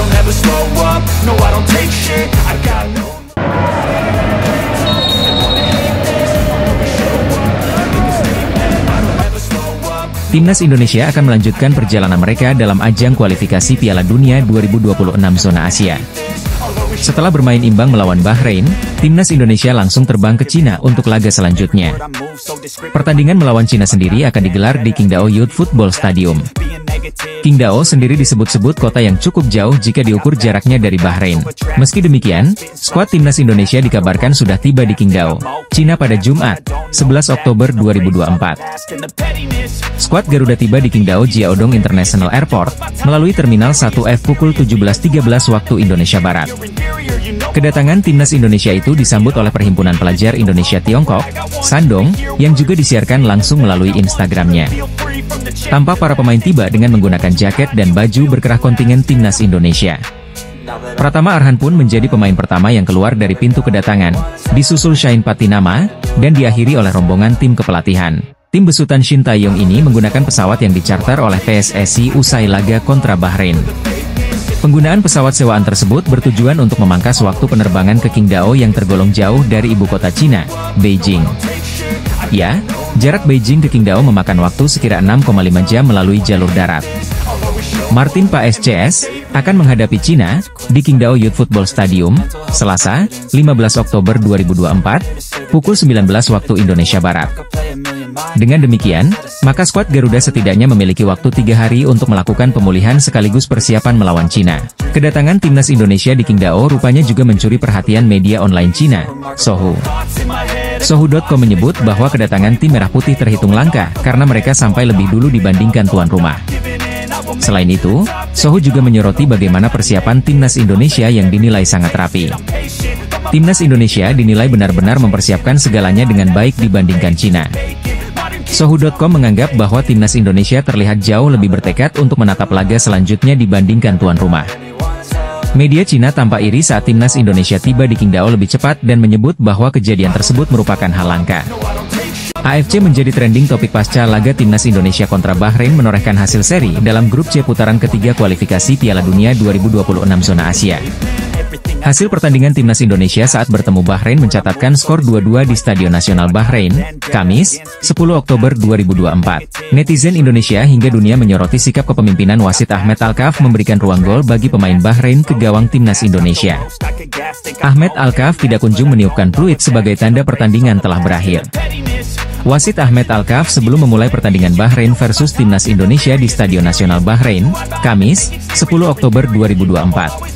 don't ever slow up, no I don't take shit, I got no. Timnas Indonesia akan melanjutkan perjalanan mereka dalam ajang kualifikasi Piala Dunia 2026 zona Asia. Setelah bermain imbang melawan Bahrain, Timnas Indonesia langsung terbang ke Cina untuk laga selanjutnya. Pertandingan melawan Cina sendiri akan digelar di Qingdao Youth Football Stadium. Qingdao sendiri disebut-sebut kota yang cukup jauh jika diukur jaraknya dari Bahrain. Meski demikian, skuad Timnas Indonesia dikabarkan sudah tiba di Qingdao, Cina pada Jumat, 11 Oktober 2024. Skuad Garuda tiba di Qingdao Jiaodong International Airport, melalui Terminal 1F pukul 17.13 waktu Indonesia Barat. Kedatangan Timnas Indonesia itu disambut oleh Perhimpunan Pelajar Indonesia Tiongkok, Shandong, yang juga disiarkan langsung melalui Instagramnya. Tampak para pemain tiba dengan menggunakan jaket dan baju berkerah kontingen Timnas Indonesia. Pratama Arhan pun menjadi pemain pertama yang keluar dari pintu kedatangan, disusul Shaheen Patinama, dan diakhiri oleh rombongan tim kepelatihan. Tim besutan Shin Tae-yong ini menggunakan pesawat yang dicarter oleh PSSI usai laga kontra Bahrain. Penggunaan pesawat sewaan tersebut bertujuan untuk memangkas waktu penerbangan ke Qingdao yang tergolong jauh dari ibu kota Cina, Beijing. Ya, jarak Beijing ke Qingdao memakan waktu sekira 6,5 jam melalui jalur darat. Martin PSCS akan menghadapi Cina di Qingdao Youth Football Stadium, Selasa, 15 Oktober 2024, pukul 19 waktu Indonesia Barat. Dengan demikian, maka skuad Garuda setidaknya memiliki waktu 3 hari untuk melakukan pemulihan sekaligus persiapan melawan Cina. Kedatangan Timnas Indonesia di Qingdao rupanya juga mencuri perhatian media online Cina, Sohu. Sohu.com menyebut bahwa kedatangan tim Merah Putih terhitung langka karena mereka sampai lebih dulu dibandingkan tuan rumah. Selain itu, Sohu juga menyoroti bagaimana persiapan Timnas Indonesia yang dinilai sangat rapi. Timnas Indonesia dinilai benar-benar mempersiapkan segalanya dengan baik dibandingkan Cina. Sohu.com menganggap bahwa Timnas Indonesia terlihat jauh lebih bertekad untuk menatap laga selanjutnya dibandingkan tuan rumah. Media Cina tampak iri saat Timnas Indonesia tiba di Qingdao lebih cepat dan menyebut bahwa kejadian tersebut merupakan hal langka. AFC menjadi trending topik pasca laga Timnas Indonesia kontra Bahrain menorehkan hasil seri dalam grup C putaran ketiga kualifikasi Piala Dunia 2026 zona Asia. Hasil pertandingan Timnas Indonesia saat bertemu Bahrain mencatatkan skor 2-2 di Stadion Nasional Bahrain, Kamis, 10 Oktober 2024. Netizen Indonesia hingga dunia menyoroti sikap kepemimpinan wasit Ahmed Alkaf memberikan ruang gol bagi pemain Bahrain ke gawang Timnas Indonesia. Ahmed Alkaf tidak kunjung meniupkan peluit sebagai tanda pertandingan telah berakhir. Wasit Ahmed Alkaf sebelum memulai pertandingan Bahrain versus Timnas Indonesia di Stadion Nasional Bahrain, Kamis, 10 Oktober 2024.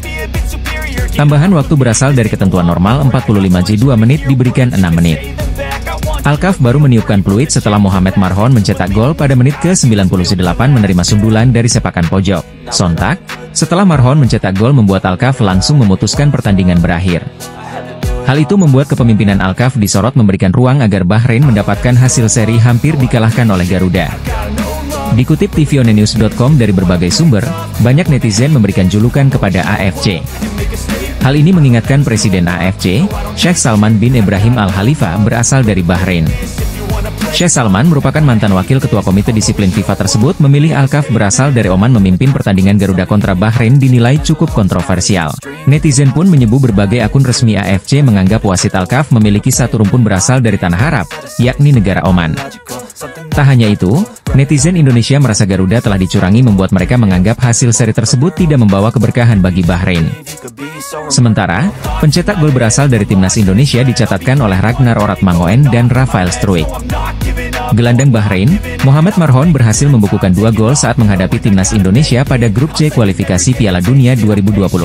Tambahan waktu berasal dari ketentuan normal 45J2 menit diberikan 6 menit. Alkaf baru meniupkan peluit setelah Mohamed Marhon mencetak gol pada menit ke-98 menerima sundulan dari sepakan pojok. Sontak, setelah Marhon mencetak gol membuat Alkaf langsung memutuskan pertandingan berakhir. Hal itu membuat kepemimpinan Alkaf disorot memberikan ruang agar Bahrain mendapatkan hasil seri hampir dikalahkan oleh Garuda. Dikutip tvonnews.com dari berbagai sumber, banyak netizen memberikan julukan kepada AFC. Hal ini mengingatkan Presiden AFC, Sheikh Salman bin Ibrahim Al Khalifa berasal dari Bahrain. Sheikh Salman merupakan mantan wakil ketua komite disiplin FIFA tersebut memilih Alkaf berasal dari Oman memimpin pertandingan Garuda kontra Bahrain dinilai cukup kontroversial. Netizen pun menyebut berbagai akun resmi AFC menganggap wasit Alkaf memiliki satu rumpun berasal dari tanah Arab, yakni negara Oman. Tak hanya itu, netizen Indonesia merasa Garuda telah dicurangi membuat mereka menganggap hasil seri tersebut tidak membawa keberkahan bagi Bahrain. Sementara, pencetak gol berasal dari Timnas Indonesia dicatatkan oleh Ragnar Oratmangoen dan Rafael Struijk. Gelandang Bahrain, Mohamed Marhon berhasil membukukan 2 gol saat menghadapi Timnas Indonesia pada grup C kualifikasi Piala Dunia 2026.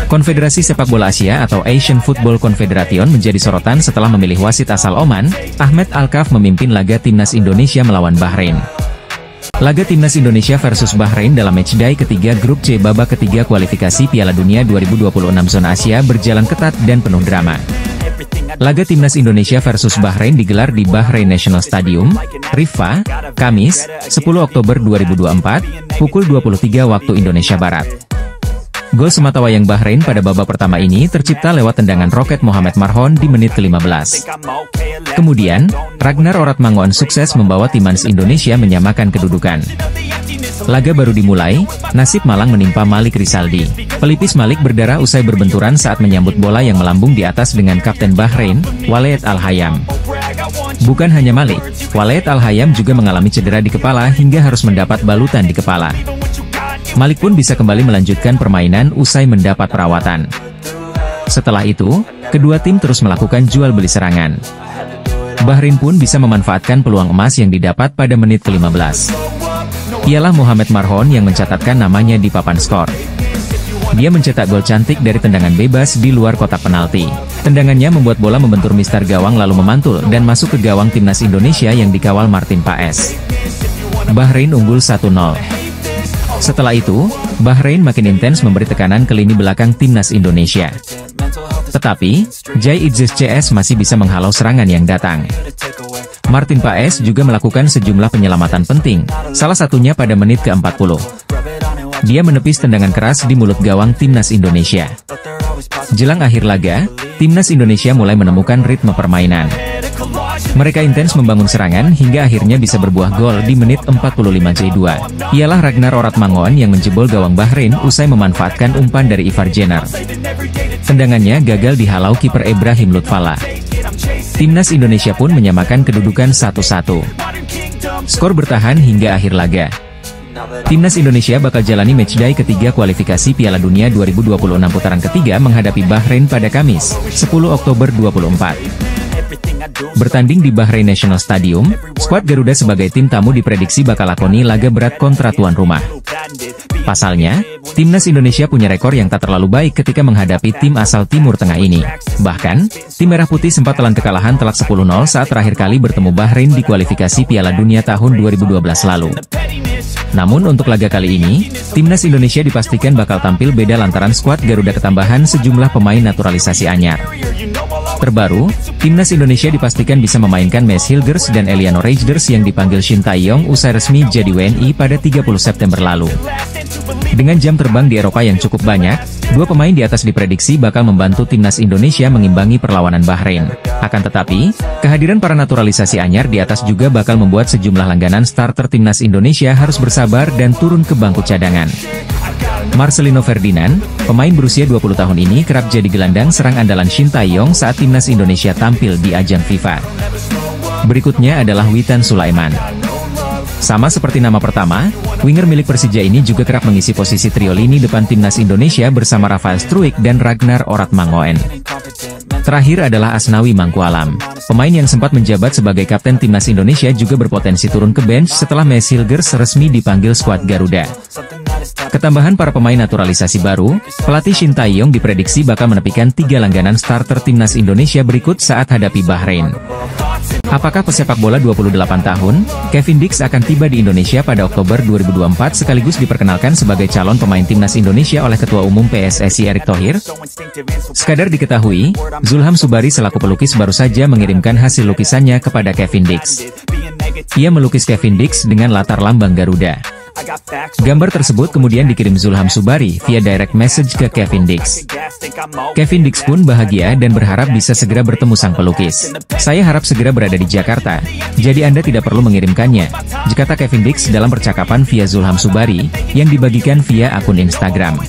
Konfederasi Sepak Bola Asia atau Asian Football Confederation menjadi sorotan setelah memilih wasit asal Oman, Ahmed Alkaf memimpin laga Timnas Indonesia melawan Bahrain. Laga Timnas Indonesia versus Bahrain dalam matchday ketiga grup C babak ketiga kualifikasi Piala Dunia 2026 zona Asia berjalan ketat dan penuh drama. Laga Timnas Indonesia versus Bahrain digelar di Bahrain National Stadium, Riffa, Kamis, 10 Oktober 2024, pukul 23 waktu Indonesia Barat. Gol sematawayang Bahrain pada babak pertama ini tercipta lewat tendangan roket Mohamed Marhon di menit ke-15. Kemudian, Ragnar Oratmangoen sukses membawa timnas Indonesia menyamakan kedudukan. Laga baru dimulai, nasib malang menimpa Malik Rizaldi. Pelipis Malik berdarah usai berbenturan saat menyambut bola yang melambung di atas dengan Kapten Bahrain, Waleed Al-Hayam. Bukan hanya Malik, Waleed Al-Hayam juga mengalami cedera di kepala hingga harus mendapat balutan di kepala. Malik pun bisa kembali melanjutkan permainan usai mendapat perawatan. Setelah itu, kedua tim terus melakukan jual beli serangan. Bahrain pun bisa memanfaatkan peluang emas yang didapat pada menit ke-15. Ialah Mohamed Marhon yang mencatatkan namanya di papan skor. Dia mencetak gol cantik dari tendangan bebas di luar kotak penalti. Tendangannya membuat bola membentur mistar gawang lalu memantul dan masuk ke gawang timnas Indonesia yang dikawal Martin Paes. Bahrain unggul 1-0. Setelah itu, Bahrain makin intens memberi tekanan ke lini belakang timnas Indonesia. Tetapi, Jai Idzes CS masih bisa menghalau serangan yang datang. Martin Paes juga melakukan sejumlah penyelamatan penting, salah satunya pada menit ke-40. Dia menepis tendangan keras di mulut gawang timnas Indonesia. Jelang akhir laga, timnas Indonesia mulai menemukan ritme permainan. Mereka intens membangun serangan hingga akhirnya bisa berbuah gol di menit 45 J2. Ialah Ragnar Oratmangoen yang menjebol gawang Bahrain usai memanfaatkan umpan dari Ivar Jenner. Tendangannya gagal dihalau kiper Ibrahim Lutfala. Timnas Indonesia pun menyamakan kedudukan 1-1. Skor bertahan hingga akhir laga. Timnas Indonesia bakal jalani matchday ketiga kualifikasi Piala Dunia 2026 putaran ketiga menghadapi Bahrain pada Kamis, 10 Oktober 2024. Bertanding di Bahrain National Stadium, skuad Garuda sebagai tim tamu diprediksi bakal lakoni laga berat kontra tuan rumah. Pasalnya, timnas Indonesia punya rekor yang tak terlalu baik ketika menghadapi tim asal Timur Tengah ini. Bahkan, tim Merah Putih sempat telan kekalahan telak 10-0 saat terakhir kali bertemu Bahrain di kualifikasi Piala Dunia tahun 2012 lalu. Namun untuk laga kali ini, timnas Indonesia dipastikan bakal tampil beda lantaran skuad Garuda ketambahan sejumlah pemain naturalisasi anyar. Terbaru, timnas Indonesia dipastikan bisa memainkan Maes Hilgers dan Eliano Reijnders yang dipanggil Shin Tae-yong usai resmi jadi WNI pada 30 September lalu. Dengan jam terbang di Eropa yang cukup banyak, dua pemain di atas diprediksi bakal membantu timnas Indonesia mengimbangi perlawanan Bahrain. Akan tetapi, kehadiran para naturalisasi anyar di atas juga bakal membuat sejumlah langganan starter timnas Indonesia harus bersabar dan turun ke bangku cadangan. Marcelino Ferdinand, pemain berusia 20 tahun ini kerap jadi gelandang serang andalan Shin Tae-yong saat timnas Indonesia tampil di ajang FIFA. Berikutnya adalah Witan Sulaiman. Sama seperti nama pertama, winger milik Persija ini juga kerap mengisi posisi trio lini depan timnas Indonesia bersama Rafael Struijk dan Ragnar Oratmangoen. Terakhir adalah Asnawi Mangkualam. Pemain yang sempat menjabat sebagai kapten timnas Indonesia juga berpotensi turun ke bench setelah Maes Hilgers resmi dipanggil skuad Garuda. Ketambahan para pemain naturalisasi baru, pelatih Shin Tae-yong diprediksi bakal menepikan 3 langganan starter timnas Indonesia berikut saat hadapi Bahrain. Apakah pesepak bola 28 tahun, Kevin Dix akan tiba di Indonesia pada Oktober 2024 sekaligus diperkenalkan sebagai calon pemain timnas Indonesia oleh Ketua Umum PSSI Erick Thohir? Sekadar diketahui, Zulham Subari selaku pelukis baru saja mengirimkan hasil lukisannya kepada Kevin Dix. Ia melukis Kevin Dix dengan latar lambang Garuda. Gambar tersebut kemudian dikirim Zulham Subari via direct message ke Kevin Dix. Kevin Dix pun bahagia dan berharap bisa segera bertemu sang pelukis. "Saya harap segera berada di Jakarta, jadi Anda tidak perlu mengirimkannya," kata Kevin Dix dalam percakapan via Zulham Subari, yang dibagikan via akun Instagram.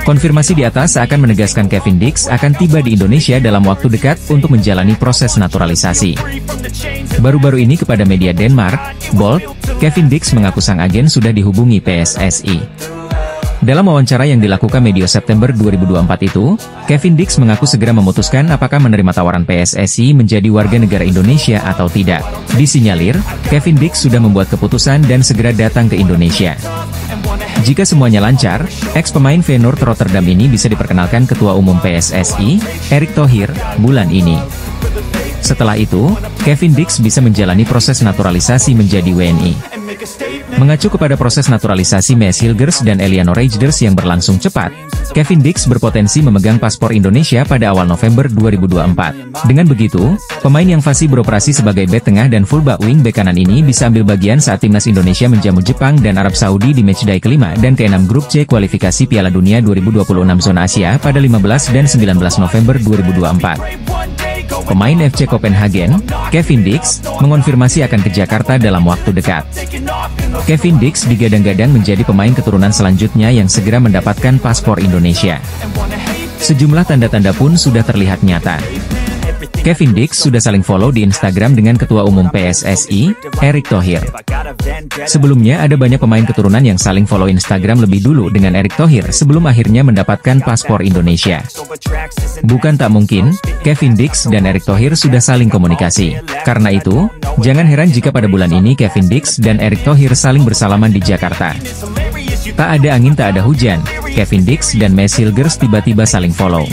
Konfirmasi di atas akan menegaskan Kevin Dix akan tiba di Indonesia dalam waktu dekat untuk menjalani proses naturalisasi. Baru-baru ini kepada media Denmark, Bold, Kevin Dix mengaku sang agen sudah dihubungi PSSI. Dalam wawancara yang dilakukan medio September 2024 itu, Kevin Dix mengaku segera memutuskan apakah menerima tawaran PSSI menjadi warga negara Indonesia atau tidak. Disinyalir, Kevin Dix sudah membuat keputusan dan segera datang ke Indonesia. Jika semuanya lancar, ex-pemain Feyenoord Rotterdam ini bisa diperkenalkan Ketua Umum PSSI, Erick Thohir, bulan ini. Setelah itu, Kevin Dix bisa menjalani proses naturalisasi menjadi WNI. Mengacu kepada proses naturalisasi Maes Hilgers dan Eliano Reijnders yang berlangsung cepat, Kevin Dix berpotensi memegang paspor Indonesia pada awal November 2024. Dengan begitu, pemain yang fasih beroperasi sebagai bek tengah dan fullback wing bek kanan ini bisa ambil bagian saat timnas Indonesia menjamu Jepang dan Arab Saudi di matchday kelima dan ke-6 grup C kualifikasi Piala Dunia 2026 zona Asia pada 15 dan 19 November 2024. pemain FC Copenhagen, Kevin Dix, mengonfirmasi akan ke Jakarta dalam waktu dekat. Kevin Dix digadang-gadang menjadi pemain keturunan selanjutnya yang segera mendapatkan paspor Indonesia. Sejumlah tanda-tanda pun sudah terlihat nyata. Kevin Dix sudah saling follow di Instagram dengan Ketua Umum PSSI, Erick Thohir. Sebelumnya ada banyak pemain keturunan yang saling follow Instagram lebih dulu dengan Erick Thohir sebelum akhirnya mendapatkan paspor Indonesia. Bukan tak mungkin, Kevin Dix dan Erick Thohir sudah saling komunikasi. Karena itu, jangan heran jika pada bulan ini Kevin Dix dan Erick Thohir saling bersalaman di Jakarta. Tak ada angin tak ada hujan, Kevin Dix dan Messi Hilgers tiba-tiba saling follow.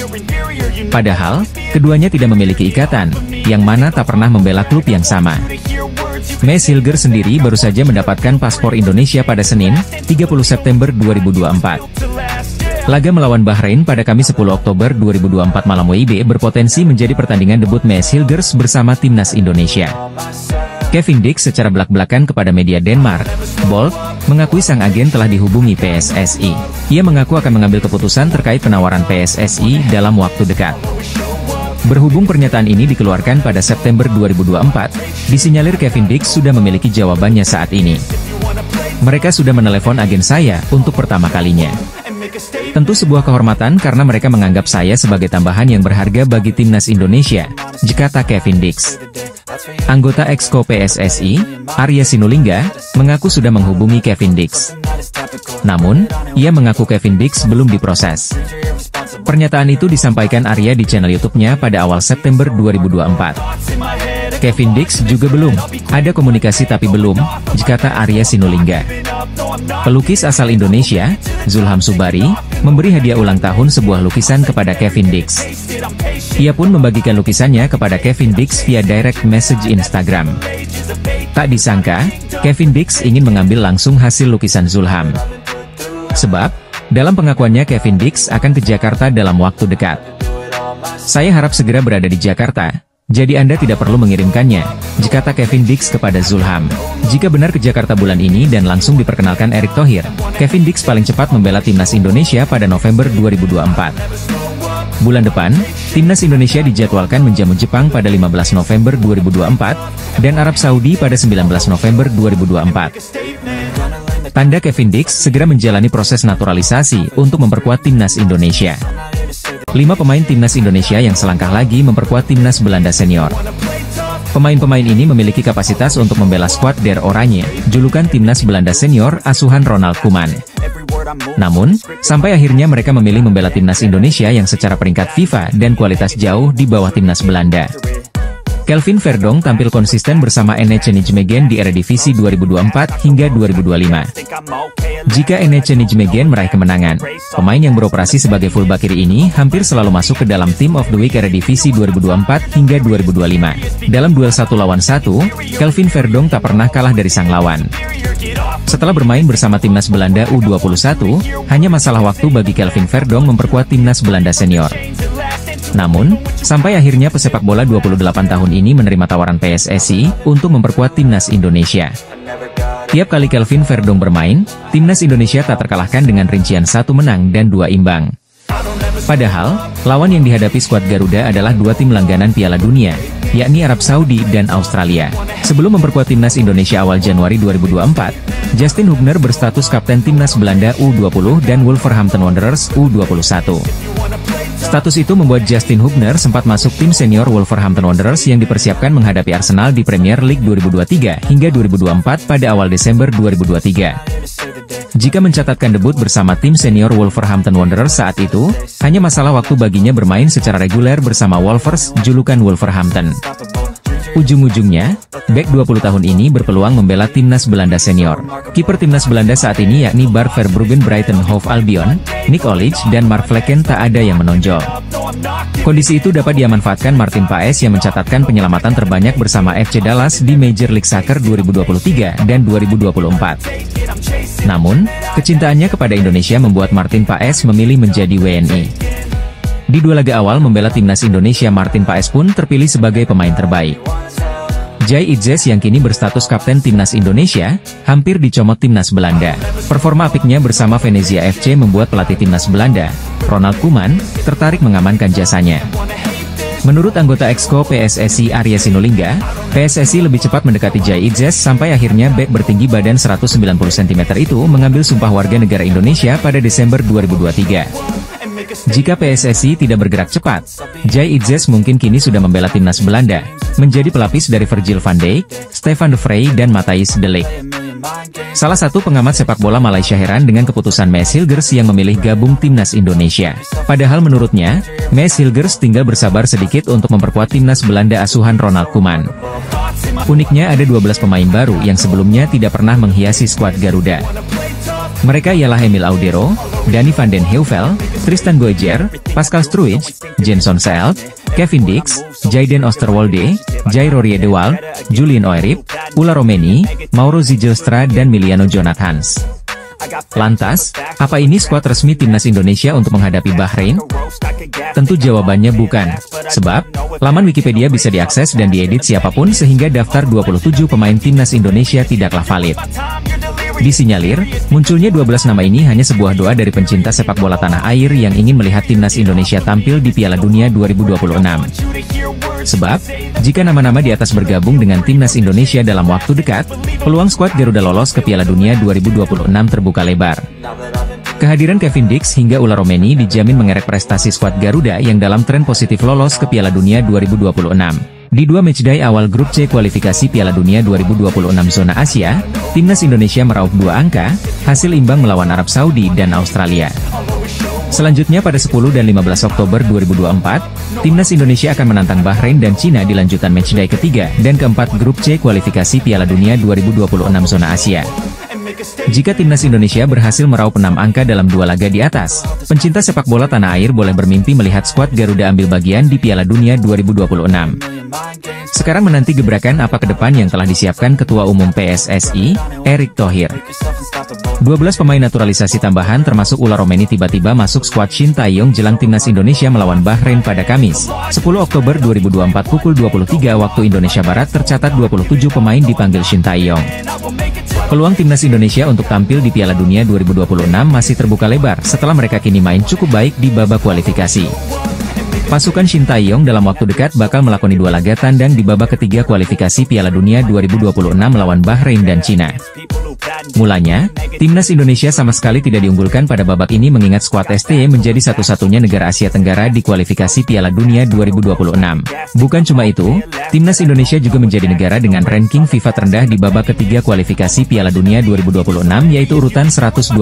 Padahal, keduanya tidak memiliki ikatan, yang mana tak pernah membela klub yang sama. Messi Hilgers sendiri baru saja mendapatkan paspor Indonesia pada Senin, 30 September 2024. Laga melawan Bahrain pada Kamis 10 Oktober 2024 malam WIB berpotensi menjadi pertandingan debut Messi Hilgers bersama timnas Indonesia. Kevin Dix secara belak-belakan kepada media Denmark, Bold, mengakui sang agen telah dihubungi PSSI. Ia mengaku akan mengambil keputusan terkait penawaran PSSI dalam waktu dekat. Berhubung pernyataan ini dikeluarkan pada September 2024, disinyalir Kevin Dix sudah memiliki jawabannya saat ini. Mereka sudah menelepon agen saya untuk pertama kalinya. Tentu sebuah kehormatan karena mereka menganggap saya sebagai tambahan yang berharga bagi timnas Indonesia, kata Kevin Dix. Anggota Exco PSSI, Arya Sinulinga, mengaku sudah menghubungi Kevin Dix. Namun, ia mengaku Kevin Dix belum diproses. Pernyataan itu disampaikan Arya di channel YouTube-nya pada awal September 2024. Kevin Dix juga belum, ada komunikasi tapi belum, kata Arya Sinulinga. Pelukis asal Indonesia, Zulham Subari, memberi hadiah ulang tahun sebuah lukisan kepada Kevin Dix. Ia pun membagikan lukisannya kepada Kevin Dix via direct message Instagram. Tak disangka, Kevin Dix ingin mengambil langsung hasil lukisan Zulham. Sebab, dalam pengakuannya Kevin Dix akan ke Jakarta dalam waktu dekat. Saya harap segera berada di Jakarta, jadi Anda tidak perlu mengirimkannya, kata Kevin Dix kepada Zulham. Jika benar ke Jakarta bulan ini dan langsung diperkenalkan Erick Thohir, Kevin Dix paling cepat membela timnas Indonesia pada November 2024. Bulan depan, timnas Indonesia dijadwalkan menjamu Jepang pada 15 November 2024, dan Arab Saudi pada 19 November 2024. Tanda Kevin Dix segera menjalani proses naturalisasi untuk memperkuat timnas Indonesia. 5 pemain timnas Indonesia yang selangkah lagi memperkuat timnas Belanda senior. Pemain-pemain ini memiliki kapasitas untuk membela skuad Der Oranje, julukan timnas Belanda senior asuhan Ronald Koeman. Namun, sampai akhirnya mereka memilih membela timnas Indonesia yang secara peringkat FIFA dan kualitas jauh di bawah timnas Belanda. Kelvin Verdonk tampil konsisten bersama NEC Nijmegen di Eredivisie 2024 hingga 2025. Jika NEC Nijmegen meraih kemenangan, pemain yang beroperasi sebagai fullback kiri ini hampir selalu masuk ke dalam Team of the Week Eredivisie 2024 hingga 2025. Dalam duel 1 lawan 1, Kelvin Verdonk tak pernah kalah dari sang lawan. Setelah bermain bersama timnas Belanda U21, hanya masalah waktu bagi Kelvin Verdonk memperkuat timnas Belanda senior. Namun, sampai akhirnya pesepak bola 28 tahun ini menerima tawaran PSSI untuk memperkuat timnas Indonesia. Tiap kali Kelvin Verdonk bermain, timnas Indonesia tak terkalahkan dengan rincian 1 menang dan 2 imbang. Padahal, lawan yang dihadapi skuad Garuda adalah 2 tim langganan Piala Dunia, yakni Arab Saudi dan Australia. Sebelum memperkuat timnas Indonesia awal Januari 2024, Justin Hubner berstatus kapten timnas Belanda U20 dan Wolverhampton Wanderers U21. Status itu membuat Justin Hubner sempat masuk tim senior Wolverhampton Wanderers yang dipersiapkan menghadapi Arsenal di Premier League 2023 hingga 2024 pada awal Desember 2023. Jika mencatatkan debut bersama tim senior Wolverhampton Wanderers saat itu, hanya masalah waktu baginya bermain secara reguler bersama Wolvers, julukan Wolverhampton. Ujung-ujungnya, bek 20 tahun ini berpeluang membela timnas Belanda senior. Kiper timnas Belanda saat ini yakni Bart Verbruggen Brighton Hove Albion, Nick Olic dan Mark Vlekken tak ada yang menonjol. Kondisi itu dapat dimanfaatkan Martin Paes yang mencatatkan penyelamatan terbanyak bersama FC Dallas di Major League Soccer 2023 dan 2024. Namun, kecintaannya kepada Indonesia membuat Martin Paes memilih menjadi WNI. Di 2 laga awal membela timnas Indonesia, Martin Paes pun terpilih sebagai pemain terbaik. Jai Itzes yang kini berstatus kapten timnas Indonesia, hampir dicomot timnas Belanda. Performa apiknya bersama Venezia FC membuat pelatih timnas Belanda, Ronald Koeman, tertarik mengamankan jasanya. Menurut anggota Exco PSSI Arya Sinulinga, PSSI lebih cepat mendekati Jai Idzes sampai akhirnya bek bertinggi badan 190 cm itu mengambil sumpah warga negara Indonesia pada Desember 2023. Jika PSSI tidak bergerak cepat, Jai Idzes mungkin kini sudah membela timnas Belanda, menjadi pelapis dari Virgil van Dijk, Stefan de Vrij dan Matthijs de Ligt. Salah satu pengamat sepak bola Malaysia heran dengan keputusan Maes Hilgers yang memilih gabung timnas Indonesia. Padahal menurutnya, Maes Hilgers tinggal bersabar sedikit untuk memperkuat timnas Belanda asuhan Ronald Koeman. Uniknya ada 12 pemain baru yang sebelumnya tidak pernah menghiasi skuad Garuda. Mereka ialah Emil Audero, Danny van den Heuvel, Tristan Boeger, Pascal Struijk, Jenson Seelt, Kevin Dix, Jayden Oosterwolde, Jairo Riedewald, Julian Oerip, Ulla Romeni, Mauro Zijlstra dan Miliano Jonathans. Lantas, apa ini skuad resmi timnas Indonesia untuk menghadapi Bahrain? Tentu jawabannya bukan, sebab laman Wikipedia bisa diakses dan diedit siapapun sehingga daftar 27 pemain timnas Indonesia tidaklah valid. Disinyalir, munculnya 12 nama ini hanya sebuah doa dari pencinta sepak bola tanah air yang ingin melihat timnas Indonesia tampil di Piala Dunia 2026. Sebab, jika nama-nama di atas bergabung dengan timnas Indonesia dalam waktu dekat, peluang skuad Garuda lolos ke Piala Dunia 2026 terbuka lebar. Kehadiran Kevin Dix hingga Ulla Romeni dijamin mengerek prestasi skuad Garuda yang dalam tren positif lolos ke Piala Dunia 2026. Di dua matchday awal grup C kualifikasi Piala Dunia 2026 zona Asia, timnas Indonesia meraup 2 angka, hasil imbang melawan Arab Saudi dan Australia. Selanjutnya pada 10 dan 15 Oktober 2024, timnas Indonesia akan menantang Bahrain dan Cina di lanjutan matchday ketiga dan keempat grup C kualifikasi Piala Dunia 2026 zona Asia. Jika timnas Indonesia berhasil meraup 6 angka dalam 2 laga di atas, pencinta sepak bola tanah air boleh bermimpi melihat skuad Garuda ambil bagian di Piala Dunia 2026. Sekarang menanti gebrakan apa ke depan yang telah disiapkan Ketua Umum PSSI, Erick Thohir. 12 pemain naturalisasi tambahan termasuk Ulla Romeni tiba-tiba masuk skuad Shin Tae-yong jelang timnas Indonesia melawan Bahrain pada Kamis, 10 Oktober 2024 pukul 23 waktu Indonesia Barat tercatat 27 pemain dipanggil Shin Tae-yong. Peluang timnas Indonesia untuk tampil di Piala Dunia 2026 masih terbuka lebar setelah mereka kini main cukup baik di babak kualifikasi. Pasukan Shin Tae-yong dalam waktu dekat bakal melakoni 2 laga tandang di babak ketiga kualifikasi Piala Dunia 2026 melawan Bahrain dan Cina. Mulanya, timnas Indonesia sama sekali tidak diunggulkan pada babak ini mengingat skuad STY menjadi satu-satunya negara Asia Tenggara di kualifikasi Piala Dunia 2026. Bukan cuma itu, timnas Indonesia juga menjadi negara dengan ranking FIFA terendah di babak ketiga kualifikasi Piala Dunia 2026 yaitu urutan 129.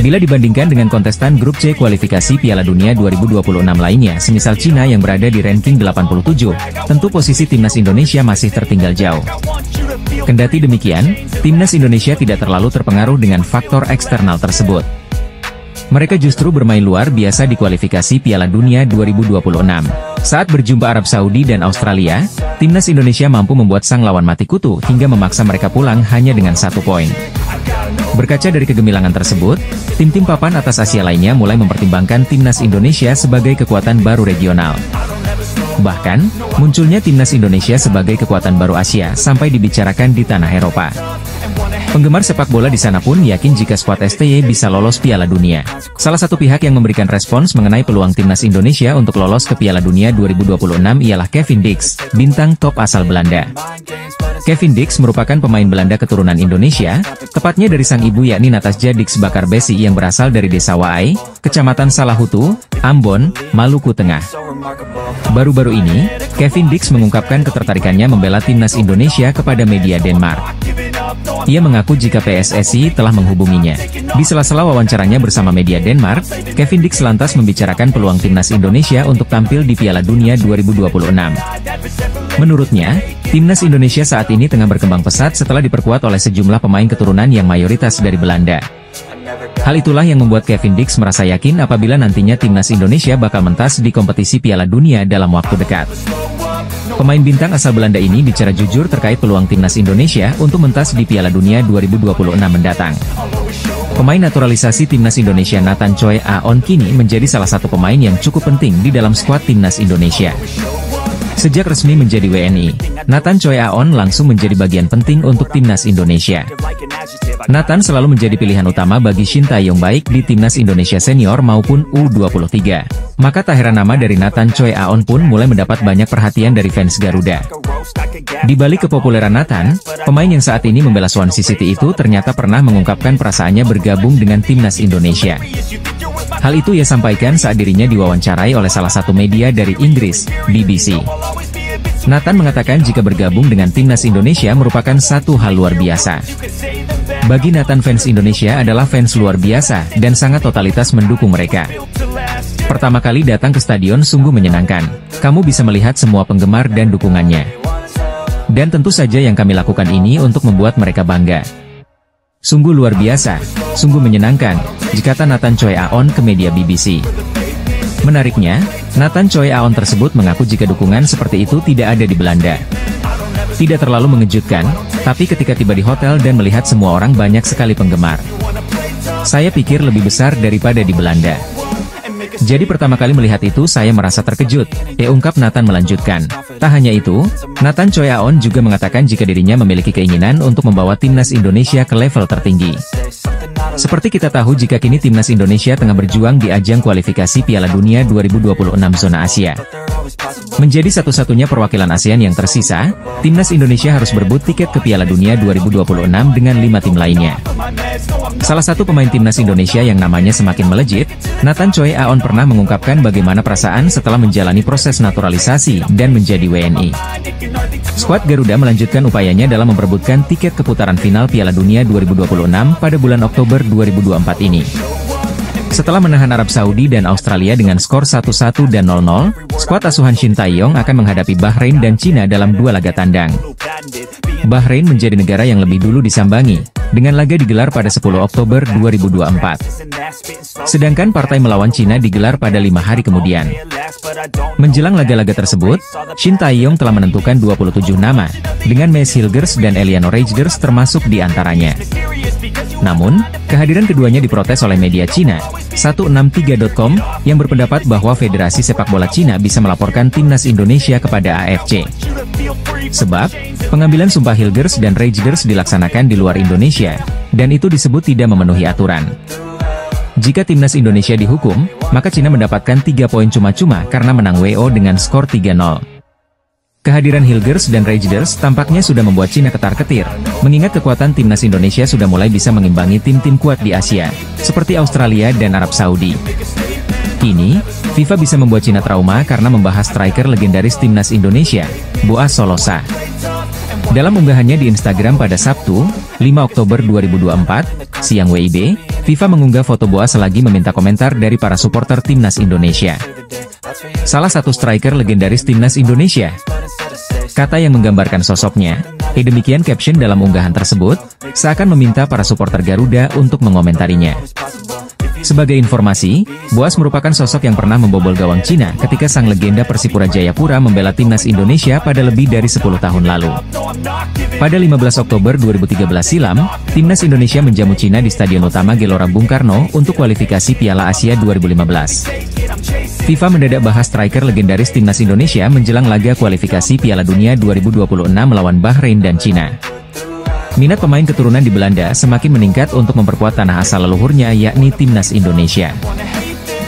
Bila dibandingkan dengan kontestan grup C kualifikasi Piala Dunia 2026 lainnya semisal Cina yang berada di ranking 87, tentu posisi timnas Indonesia masih tertinggal jauh. Kendati demikian, timnas Indonesia tidak terlalu terpengaruh dengan faktor eksternal tersebut. Mereka justru bermain luar biasa di kualifikasi Piala Dunia 2026. Saat berjumpa Arab Saudi dan Australia, timnas Indonesia mampu membuat sang lawan mati kutu hingga memaksa mereka pulang hanya dengan 1 poin. Berkaca dari kegemilangan tersebut, tim-tim papan atas Asia lainnya mulai mempertimbangkan timnas Indonesia sebagai kekuatan baru regional. Bahkan, munculnya timnas Indonesia sebagai kekuatan baru Asia sampai dibicarakan di tanah Eropa. Penggemar sepak bola di sana pun yakin jika skuad STY bisa lolos Piala Dunia. Salah satu pihak yang memberikan respons mengenai peluang timnas Indonesia untuk lolos ke Piala Dunia 2026 ialah Kevin Dix, bintang top asal Belanda. Kevin Dix merupakan pemain Belanda keturunan Indonesia, tepatnya dari sang ibu yakni Natasja Dix Bakarbesi yang berasal dari desa Waai, Kecamatan Salahutu, Ambon, Maluku Tengah. Baru-baru ini, Kevin Dix mengungkapkan ketertarikannya membela timnas Indonesia kepada media Denmark. Ia mengaku jika PSSI telah menghubunginya. Di sela-sela wawancaranya bersama media Denmark, Kevin Dix lantas membicarakan peluang timnas Indonesia untuk tampil di Piala Dunia 2026. Menurutnya, timnas Indonesia saat ini tengah berkembang pesat setelah diperkuat oleh sejumlah pemain keturunan yang mayoritas dari Belanda. Hal itulah yang membuat Kevin Dix merasa yakin apabila nantinya timnas Indonesia bakal mentas di kompetisi Piala Dunia dalam waktu dekat. Pemain bintang asal Belanda ini bicara jujur terkait peluang timnas Indonesia untuk mentas di Piala Dunia 2026 mendatang. Pemain naturalisasi timnas Indonesia Nathan Choi Aon kini menjadi salah satu pemain yang cukup penting di dalam skuad timnas Indonesia. Sejak resmi menjadi WNI, Nathan Choi Aon langsung menjadi bagian penting untuk timnas Indonesia. Nathan selalu menjadi pilihan utama bagi Shin Tae-yong baik di timnas Indonesia senior maupun U23. Maka tak heran nama dari Nathan Choi Aon pun mulai mendapat banyak perhatian dari fans Garuda. Di balik kepopuleran Nathan, pemain yang saat ini membela Swansea City itu ternyata pernah mengungkapkan perasaannya bergabung dengan timnas Indonesia. Hal itu ia sampaikan saat dirinya diwawancarai oleh salah satu media dari Inggris, BBC. Nathan mengatakan jika bergabung dengan timnas Indonesia merupakan satu hal luar biasa. Bagi Nathan, fans Indonesia adalah fans luar biasa dan sangat totalitas mendukung mereka. Pertama kali datang ke stadion sungguh menyenangkan. Kamu bisa melihat semua penggemar dan dukungannya. Dan tentu saja yang kami lakukan ini untuk membuat mereka bangga. Sungguh luar biasa, sungguh menyenangkan, kata Nathan Choi Aon ke media BBC. Menariknya, Nathan Choi Aon tersebut mengaku jika dukungan seperti itu tidak ada di Belanda. Tidak terlalu mengejutkan, tapi ketika tiba di hotel dan melihat semua orang banyak sekali penggemar. Saya pikir lebih besar daripada di Belanda. Jadi pertama kali melihat itu saya merasa terkejut, ungkap Nathan melanjutkan. Tak hanya itu, Nathan Choi Aon juga mengatakan jika dirinya memiliki keinginan untuk membawa timnas Indonesia ke level tertinggi. Seperti kita tahu jika kini timnas Indonesia tengah berjuang di ajang kualifikasi Piala Dunia 2026 zona Asia. Menjadi satu-satunya perwakilan ASEAN yang tersisa, timnas Indonesia harus berebut tiket ke Piala Dunia 2026 dengan 5 tim lainnya. Salah satu pemain timnas Indonesia yang namanya semakin melejit, Nathan Choi Aon pernah mengungkapkan bagaimana perasaan setelah menjalani proses naturalisasi dan menjadi WNI. Skuad Garuda melanjutkan upayanya dalam memperebutkan tiket ke putaran final Piala Dunia 2026 pada bulan Oktober 2024 ini. Setelah menahan Arab Saudi dan Australia dengan skor 1-1 dan 0-0, skuad asuhan Shin Tae-yong akan menghadapi Bahrain dan Cina dalam 2 laga tandang. Bahrain menjadi negara yang lebih dulu disambangi, dengan laga digelar pada 10 Oktober 2024. Sedangkan partai melawan Cina digelar pada 5 hari kemudian. Menjelang laga-laga tersebut, Shin Tae-yong telah menentukan 27 nama, dengan Maes Hilgers dan Eliano Reijgers termasuk di antaranya. Namun, kehadiran keduanya diprotes oleh media Cina, 163.com, yang berpendapat bahwa Federasi Sepak Bola Cina bisa melaporkan timnas Indonesia kepada AFC. Sebab, pengambilan sumpah Hilgers dan Reijgers dilaksanakan di luar Indonesia, dan itu disebut tidak memenuhi aturan. Jika timnas Indonesia dihukum, maka Cina mendapatkan 3 poin cuma-cuma karena menang WO dengan skor 3-0. Kehadiran Hilgers dan Reijgers tampaknya sudah membuat Cina ketar-ketir, mengingat kekuatan timnas Indonesia sudah mulai bisa mengimbangi tim-tim kuat di Asia, seperti Australia dan Arab Saudi. Kini, FIFA bisa membuat Cina trauma karena membahas striker legendaris timnas Indonesia, Boaz Solosa. Dalam unggahannya di Instagram pada Sabtu, 5 Oktober 2024, siang WIB, FIFA mengunggah foto Boaz selagi meminta komentar dari para supporter timnas Indonesia. Salah satu striker legendaris timnas Indonesia, kata yang menggambarkan sosoknya, demikian caption dalam unggahan tersebut, seakan meminta para supporter Garuda untuk mengomentarinya. Sebagai informasi, Boaz merupakan sosok yang pernah membobol gawang Cina ketika sang legenda Persipura Jayapura membela timnas Indonesia pada lebih dari 10 tahun lalu. Pada 15 Oktober 2013 silam, timnas Indonesia menjamu Cina di Stadion Utama Gelora Bung Karno untuk kualifikasi Piala Asia 2015. FIFA mendadak bahas striker legendaris timnas Indonesia menjelang laga kualifikasi Piala Dunia 2026 melawan Bahrain dan Cina. Minat pemain keturunan di Belanda semakin meningkat untuk memperkuat tanah asal leluhurnya yakni timnas Indonesia.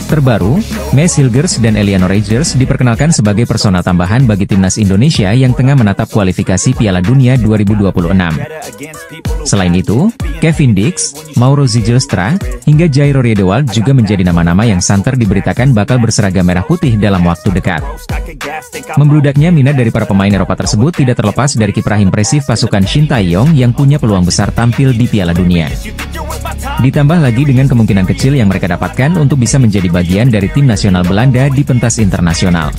Terbaru, Maes Hilgers dan Eliano Reijgers diperkenalkan sebagai personal tambahan bagi timnas Indonesia yang tengah menatap kualifikasi Piala Dunia 2026. Selain itu, Kevin Dix, Mauro Zijlstra, hingga Jairo Riedewald juga menjadi nama-nama yang santer diberitakan bakal berseragam merah putih dalam waktu dekat. Membludaknya minat dari para pemain Eropa tersebut tidak terlepas dari kiprah impresif pasukan Shin Tae-yong yang punya peluang besar tampil di Piala Dunia. Ditambah lagi dengan kemungkinan kecil yang mereka dapatkan untuk bisa menjadi bagian dari tim nasional Belanda di pentas internasional.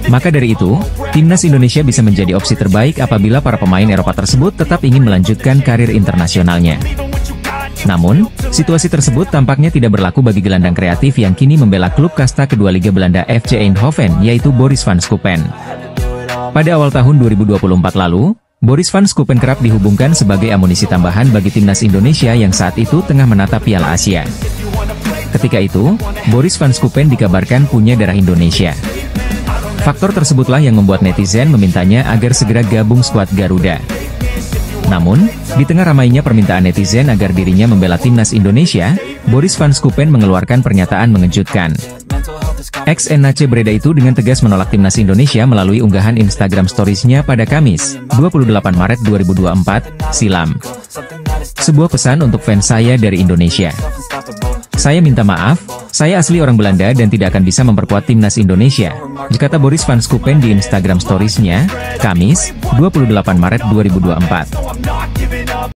Maka dari itu, timnas Indonesia bisa menjadi opsi terbaik apabila para pemain Eropa tersebut tetap ingin melanjutkan karir internasionalnya. Namun, situasi tersebut tampaknya tidak berlaku bagi gelandang kreatif yang kini membela klub kasta kedua Liga Belanda FC Eindhoven yaitu Boris van Schuppen. Pada awal tahun 2024 lalu, Boris van Schuppen kerap dihubungkan sebagai amunisi tambahan bagi timnas Indonesia yang saat itu tengah menatap Piala Asia. Ketika itu, Boris van Schuppen dikabarkan punya darah Indonesia. Faktor tersebutlah yang membuat netizen memintanya agar segera gabung skuad Garuda. Namun, di tengah ramainya permintaan netizen agar dirinya membela timnas Indonesia, Boris van Schuppen mengeluarkan pernyataan mengejutkan. XNAC Breda itu dengan tegas menolak timnas Indonesia melalui unggahan Instagram Stories-nya pada Kamis, 28 Maret 2024, silam. Sebuah pesan untuk fans saya dari Indonesia. Saya minta maaf, saya asli orang Belanda dan tidak akan bisa memperkuat timnas Indonesia, kata Boris van Schuppen di Instagram Stories-nya, Kamis, 28 Maret 2024.